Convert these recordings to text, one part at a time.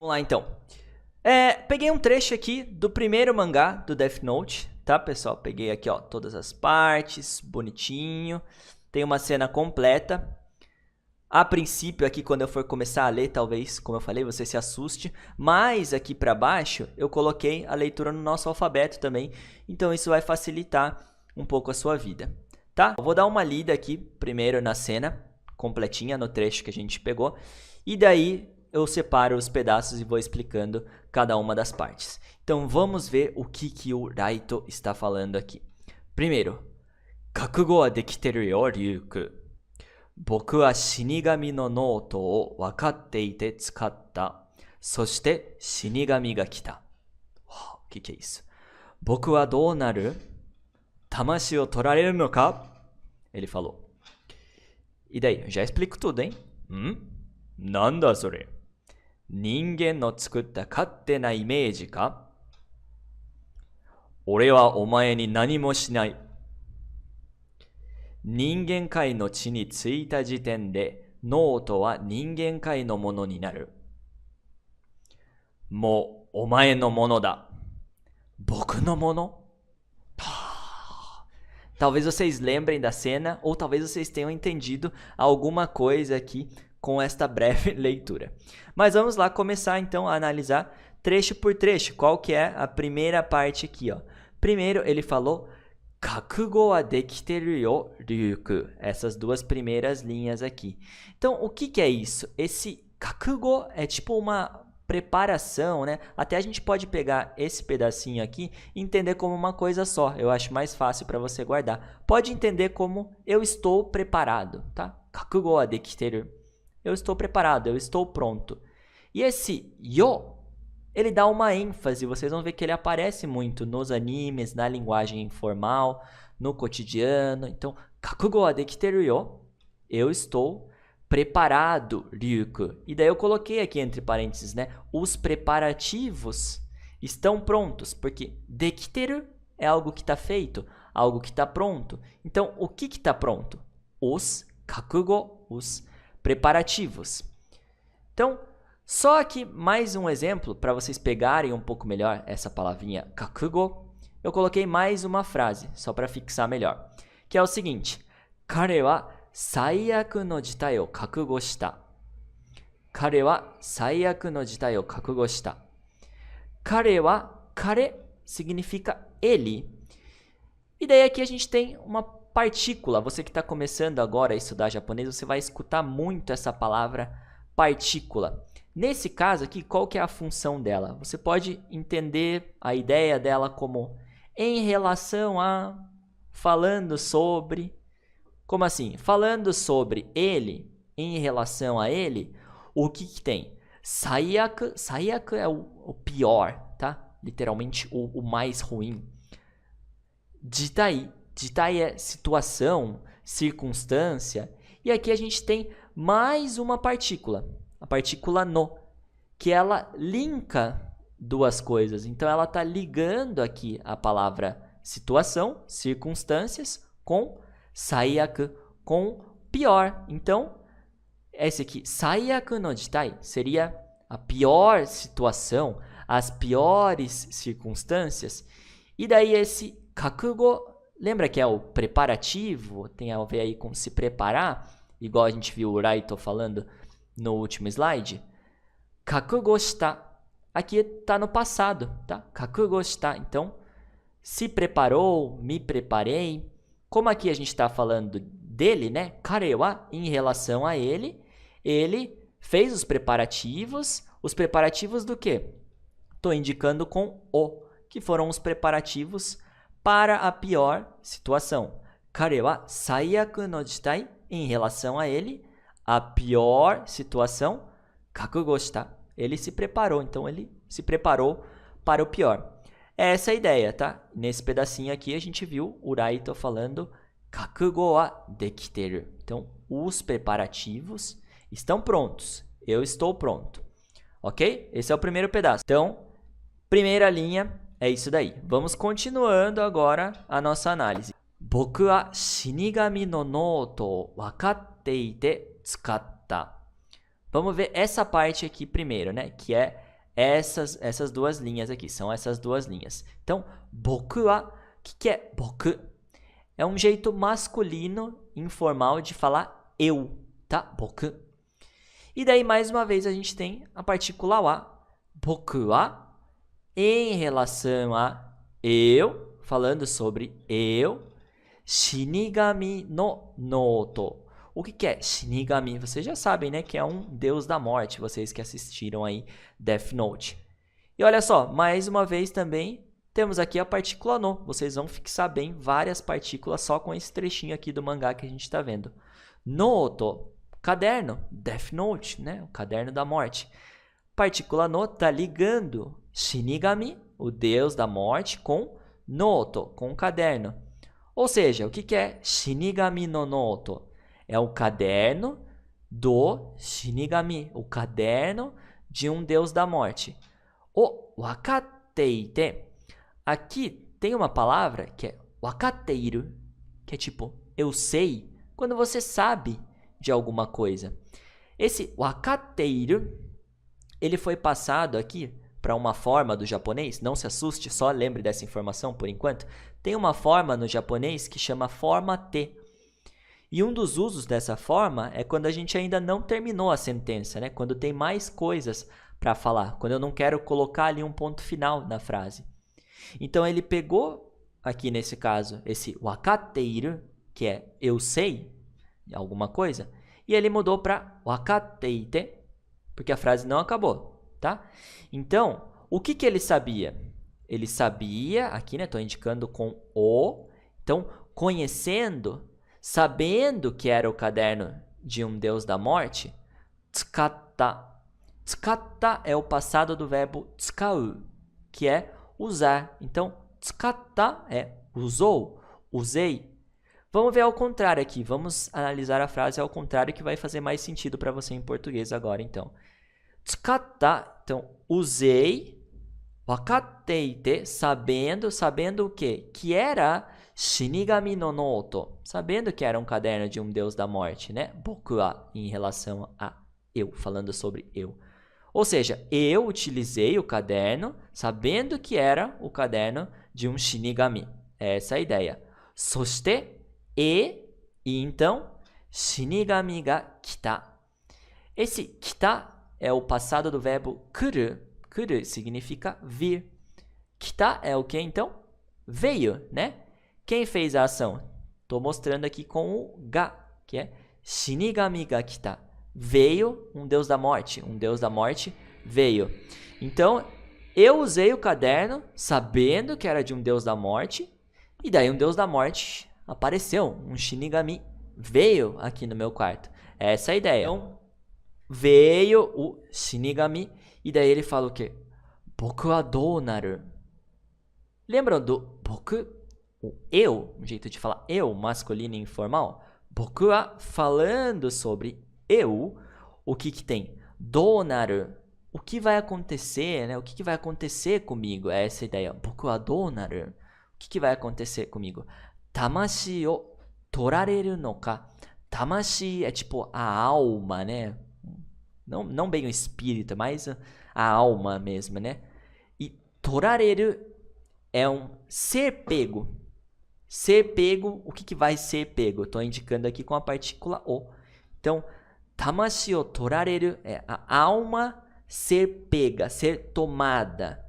Vamos lá, então. Peguei um trecho aqui do primeiro mangá do Death Note, tá, pessoal? Peguei aqui, ó, todas as partes, bonitinho. Tem uma cena completa. A princípio, aqui, quando eu for começar a ler, talvez, como eu falei, você se assuste. Mas aqui para baixo, eu coloquei a leitura no nosso alfabeto também. Então, isso vai facilitar um pouco a sua vida, tá? Eu vou dar uma lida aqui, primeiro na cena, completinha, no trecho que a gente pegou. E daí, eu separo os pedaços e vou explicando cada uma das partes. Então, vamos ver o que o Raito está falando aqui. Primeiro, Kakugo wa dekiteru yo, Ryuku. 僕は死神のノートを分かっていて使った。そして死神が来た。O que é isso? 僕はどうなる? 魂を取られるのか? Ele falou. E daí? Eu já explico tudo, hein? なんだそれ? 人間の作った勝手なイメージか? 俺はお前に何もしない。人間界の地に着いた時点でノートは人間界のものになる。もうお前のものだ。僕のもの? Talvez vocês lembrem da cena ou talvez vocês tenham entendido alguma coisa aqui com esta breve leitura. Mas vamos lá começar então a analisar trecho por trecho. Qual que é a primeira parte aqui, ó? Primeiro ele falou Kakugo wa dekiteru yo, Ryuku. Essas duas primeiras linhas aqui. Então, o que é isso? Esse kakugo é tipo uma preparação, né? Até a gente pode pegar esse pedacinho aqui e entender como uma coisa só. Eu acho mais fácil para você guardar. Pode entender como eu estou preparado, tá? Kakugo wa dekiteru. Eu estou preparado, eu estou pronto. E esse yo, ele dá uma ênfase, vocês vão ver que ele aparece muito nos animes, na linguagem informal, no cotidiano. Então, Kakugo wa dekiteru yo, eu estou preparado, Ryuku. E daí eu coloquei aqui entre parênteses, né? Os preparativos estão prontos, porque dekiteru é algo que está feito, algo que está pronto. Então, o que está pronto? Os kakugo, os preparativos. Então, só aqui mais um exemplo para vocês pegarem um pouco melhor essa palavrinha kakugo. Eu coloquei mais uma frase, só para fixar melhor, que é o seguinte: Kare wa saiyaku no jitai o kakugo shita. Kare wa saiyaku no jitai o kakugo shita. Kare wa, kare significa ele. E daí aqui a gente tem uma partícula. Você que está começando agora a estudar japonês, você vai escutar muito essa palavra partícula. Nesse caso aqui, qual que é a função dela? Você pode entender a ideia dela como em relação a, falando sobre. Como assim? Falando sobre ele, em relação a ele, o que tem? Saiyaku, saiyaku é o pior, tá? Literalmente o mais ruim. Jitai, jitai é situação, circunstância. E aqui a gente tem mais uma partícula. A partícula no, que ela linka duas coisas. Então, ela está ligando aqui a palavra situação, circunstâncias, com saiyaku, com pior. Então, esse aqui, saiyaku no jitai, seria a pior situação, as piores circunstâncias. E daí esse kakugo, lembra que é o preparativo, tem a ver aí com se preparar, igual a gente viu o Raito falando no último slide. Kakugo shita. Aqui está no passado, tá? Kakugo shita. Então, se preparou, me preparei. Como aqui a gente está falando dele, né? Kare wa, em relação a ele, ele fez os preparativos. Os preparativos do quê? Estou indicando com o, que foram os preparativos para a pior situação. Kare wa saiyaku no jitai, em relação a ele, a pior situação, kakugo shita. Ele se preparou, então ele se preparou para o pior. Essa é a ideia, tá? Nesse pedacinho aqui a gente viu o Raito falando kakugo wa dekiteru. Então, os preparativos estão prontos. Eu estou pronto. Ok? Esse é o primeiro pedaço. Então, primeira linha é isso daí. Vamos continuando agora a nossa análise. Boku wa shinigami no noto o wakatte ite tsukatta. Vamos ver essa parte aqui primeiro, né? Que é essas duas linhas aqui. São essas duas linhas. Então, boku wa, o que é boku? É um jeito masculino, informal, de falar eu, tá? Boku. E daí, mais uma vez, a gente tem a partícula wa. Boku wa, em relação a eu, falando sobre eu. Shinigami no noto. O que é Shinigami? Vocês já sabem, né? Que é um deus da morte. Vocês que assistiram aí Death Note. E olha só, mais uma vez também temos aqui a partícula no. Vocês vão fixar bem várias partículas só com esse trechinho aqui do mangá que a gente está vendo. Noto, caderno, Death Note, né? O caderno da morte. Partícula no está ligando Shinigami, o deus da morte, com noto, com o caderno. Ou seja, o que é Shinigami no noto? É o caderno do Shinigami, o caderno de um deus da morte. O wakateite. Aqui tem uma palavra que é wakateiru, que é tipo eu sei, quando você sabe de alguma coisa. Esse wakateiru, ele foi passado aqui para uma forma do japonês. Não se assuste, só lembre dessa informação por enquanto. Tem uma forma no japonês que chama forma T. E um dos usos dessa forma é quando a gente ainda não terminou a sentença, né? Quando tem mais coisas para falar, quando eu não quero colocar ali um ponto final na frase. Então ele pegou aqui nesse caso esse wakateiru, que é eu sei alguma coisa, e ele mudou para wakateite, porque a frase não acabou, tá? Então, o que ele sabia? Ele sabia, aqui, né, estou indicando com o, então, conhecendo, sabendo que era o caderno de um deus da morte, tsukatta. Tsukatta é o passado do verbo tsukau, que é usar. Então, tsukatta é usou, usei. Vamos ver ao contrário aqui. Vamos analisar a frase ao contrário, que vai fazer mais sentido para você em português agora, então. Tsukatta, então, usei, wakateite, sabendo o quê? Que era Shinigami no noto, sabendo que era um caderno de um deus da morte, né? Boku wa, em relação a eu, falando sobre eu. Ou seja, eu utilizei o caderno sabendo que era o caderno de um Shinigami. Essa é a ideia. Soshite, e então, Shinigami ga kita. Esse kita é o passado do verbo kuru. Kuru significa vir. Kita é o que então? Veio, né? Quem fez a ação? Estou mostrando aqui com o ga, que é Shinigami ga kita. Veio um deus da morte. Um deus da morte veio. Então, eu usei o caderno sabendo que era de um deus da morte. E daí um deus da morte apareceu. Um Shinigami veio aqui no meu quarto. Essa é a ideia. Então, veio o Shinigami. E daí ele fala o quê? Boku wa dou naru? Lembram do boku? O eu, um jeito de falar eu, masculino e informal. Boku wa, falando sobre eu, o que tem? Dou naru, o que vai acontecer, né? O que vai acontecer comigo? É essa a ideia. Boku wa dou naru, o que vai acontecer comigo? Tamashi o torareru no ka? Tamashi é tipo a alma, né? Não bem o espírito, mas a alma mesmo, né? E torareru é um ser pego. Ser pego, o que vai ser pego? Estou indicando aqui com a partícula o. Então, tamashi o torareru é a alma ser pega, ser tomada.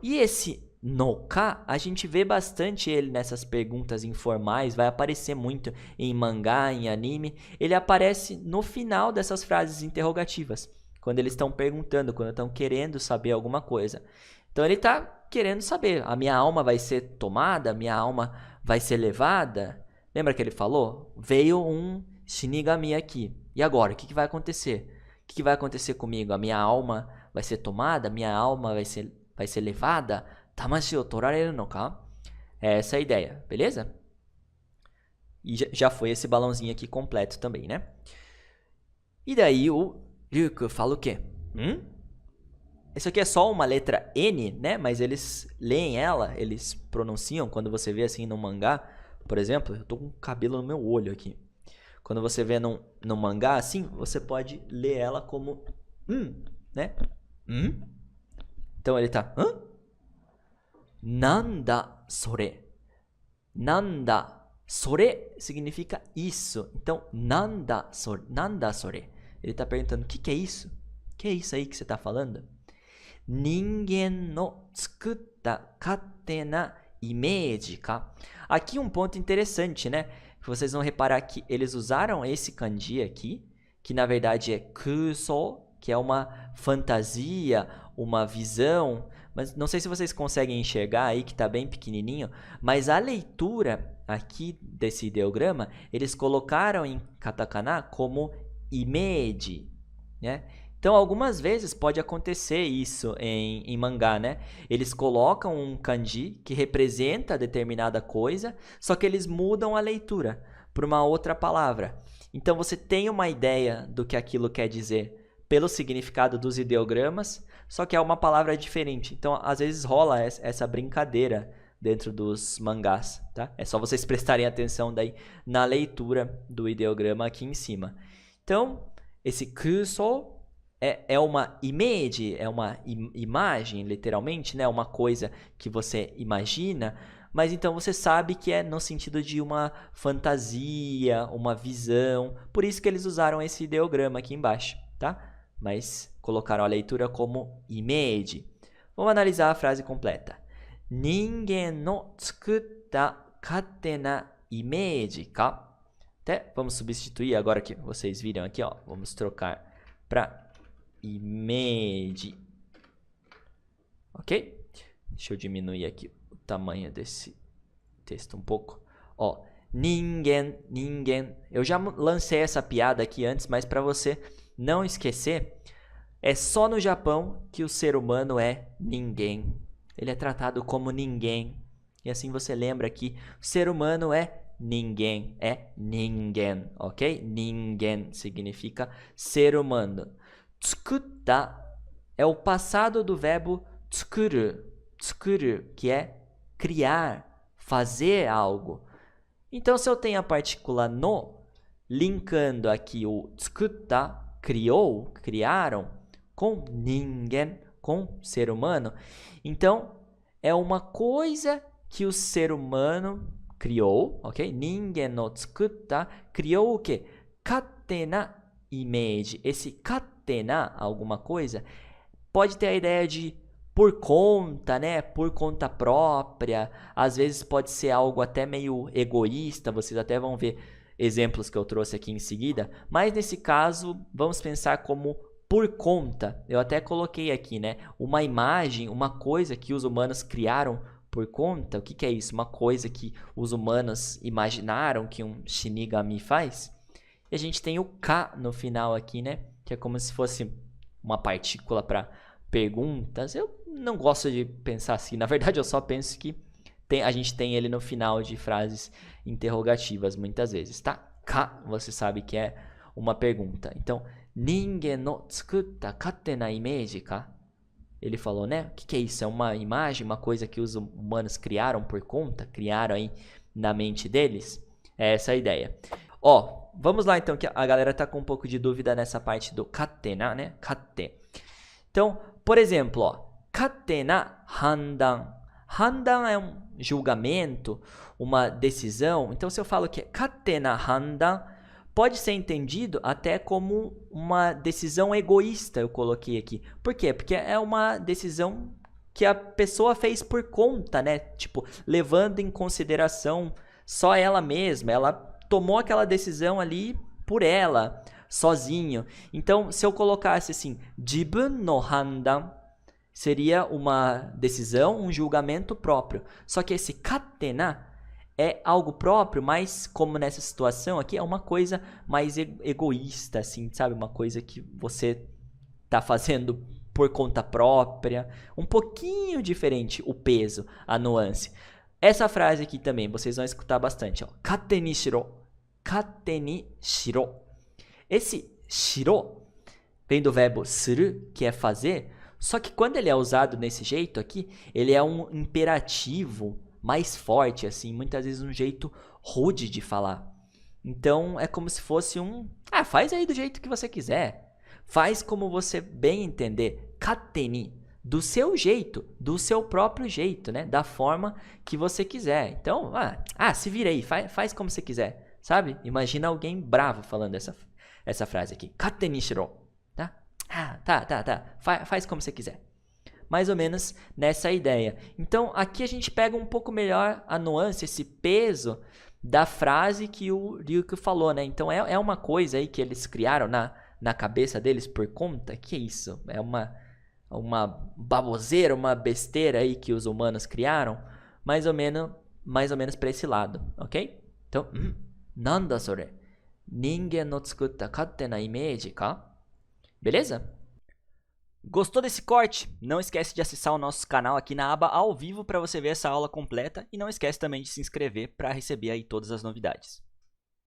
E esse no ka, a gente vê bastante ele nessas perguntas informais, vai aparecer muito em mangá, em anime. Ele aparece no final dessas frases interrogativas, quando eles estão perguntando, quando estão querendo saber alguma coisa. Então ele está querendo saber, a minha alma vai ser tomada? A minha alma vai ser levada? Lembra que ele falou? Veio um Shinigami aqui. E agora? O que vai acontecer? O que vai acontecer comigo? A minha alma vai ser tomada? A minha alma vai ser levada? Tamashi o torareru no ka? Essa é a ideia, beleza? E já foi esse balãozinho aqui completo também, né? E daí o Ryuko fala o quê? Isso aqui é só uma letra N, né? Mas eles leem ela, eles pronunciam. Quando você vê assim no mangá, por exemplo, eu tô com cabelo no meu olho aqui. Quando você vê no mangá assim, você pode ler ela como né? Então ele tá, hã? Nanda sore. Nanda. Sore significa isso. Então, nanda sore. Nanda sore. Ele tá perguntando, o que é isso? O que é isso aí que você tá falando? Ningen no tsukutta katte na imeji ka? Aqui um ponto interessante, né? Vocês vão reparar que eles usaram esse kanji aqui, que na verdade é kuso, que é uma fantasia, uma visão, mas não sei se vocês conseguem enxergar aí que está bem pequenininho, mas a leitura aqui desse ideograma, eles colocaram em katakana como imeji, né? Então, algumas vezes pode acontecer isso em mangá, né? Eles colocam um kanji que representa determinada coisa, só que eles mudam a leitura para uma outra palavra. Então, você tem uma ideia do que aquilo quer dizer pelo significado dos ideogramas, só que é uma palavra diferente. Então, às vezes rola essa brincadeira dentro dos mangás, tá? É só vocês prestarem atenção daí na leitura do ideograma aqui em cima. Então, esse kuso é uma image, é uma imagem, literalmente, né? Uma coisa que você imagina, mas então você sabe que é no sentido de uma fantasia, uma visão. Por isso que eles usaram esse ideograma aqui embaixo, tá? Mas colocaram a leitura como image. Vamos analisar a frase completa. Ningen no tsukutta katte na image ka? Até vamos substituir agora que vocês viram aqui, ó. Vamos trocar para image. Ok? Deixa eu diminuir aqui o tamanho desse texto um pouco. Ó, ningen. Eu já lancei essa piada aqui antes, mas para você não esquecer, é só no Japão que o ser humano é ninguém. Ele é tratado como ninguém. E assim você lembra que o ser humano é ninguém. É ningen, ok? Ningen significa ser humano. Tsukutta é o passado do verbo tsukuru. Tsukuru, que é criar, fazer algo. Então, se eu tenho a partícula no, linkando aqui o tsukutta, criou, criaram, com ningen, com ser humano, então é uma coisa que o ser humano criou, ok? Ningen no tsukutta, criou o quê? Katte na image. Esse katte na, alguma coisa, pode ter a ideia de por conta, né? Por conta própria. Às vezes pode ser algo até meio egoísta. Vocês até vão ver exemplos que eu trouxe aqui em seguida. Mas nesse caso, vamos pensar como por conta. Eu até coloquei aqui, né? Uma imagem, uma coisa que os humanos criaram por conta. O que é isso? Uma coisa que os humanos imaginaram que um shinigami faz. E a gente tem o ka no final aqui, né? Que é como se fosse uma partícula para perguntas. Eu não gosto de pensar assim. Na verdade, eu só penso que a gente tem ele no final de frases interrogativas, muitas vezes, tá? Ka, você sabe que é uma pergunta. Então, ningen no tsukutta katte na image ka? Ele falou, né? O que é isso? É uma imagem, uma coisa que os humanos criaram por conta? Criaram aí na mente deles? É essa a ideia. Ó, vamos lá então, que a galera tá com um pouco de dúvida nessa parte do katte na, né? Katte. Então, por exemplo, ó, katte na handan. Handan é um julgamento, uma decisão. Então, se eu falo que é katte na handan, pode ser entendido até como uma decisão egoísta, eu coloquei aqui. Por quê? Porque é uma decisão que a pessoa fez por conta, né? Tipo, levando em consideração só ela mesma. Ela tomou aquela decisão ali por ela, sozinho. Então, se eu colocasse assim, jibun no handan, seria uma decisão, um julgamento próprio. Só que esse katte na é algo próprio, mas como nessa situação aqui, é uma coisa mais egoísta, assim, sabe? Uma coisa que você tá fazendo por conta própria. Um pouquinho diferente o peso, a nuance. Essa frase aqui também, vocês vão escutar bastante, ó. Katte ni shiro. Katte ni shiro. Esse shiro vem do verbo suru, que é fazer, só que quando ele é usado desse jeito aqui, ele é um imperativo mais forte, assim, muitas vezes um jeito rude de falar. Então, é como se fosse faz aí do jeito que você quiser. Faz como você bem entender. Katte ni. do seu jeito, do seu próprio jeito, né? Da forma que você quiser. Então, se vira aí, faz como você quiser, sabe? Imagina alguém bravo falando essa frase aqui. Katte ni shiro, tá? Tá. Faz como você quiser. Mais ou menos nessa ideia. Então, aqui a gente pega um pouco melhor a nuance, esse peso da frase que o Ryuko falou, né? Então, é uma coisa aí que eles criaram na cabeça deles por conta? Que isso? É uma baboseira, uma besteira aí que os humanos criaram? Mais ou menos para esse lado, ok? Então, nanda sore? Ningen no tsukutta katte na imeji ka? Beleza? Gostou desse corte? Não esquece de acessar o nosso canal aqui na aba ao vivo para você ver essa aula completa e não esquece também de se inscrever para receber aí todas as novidades.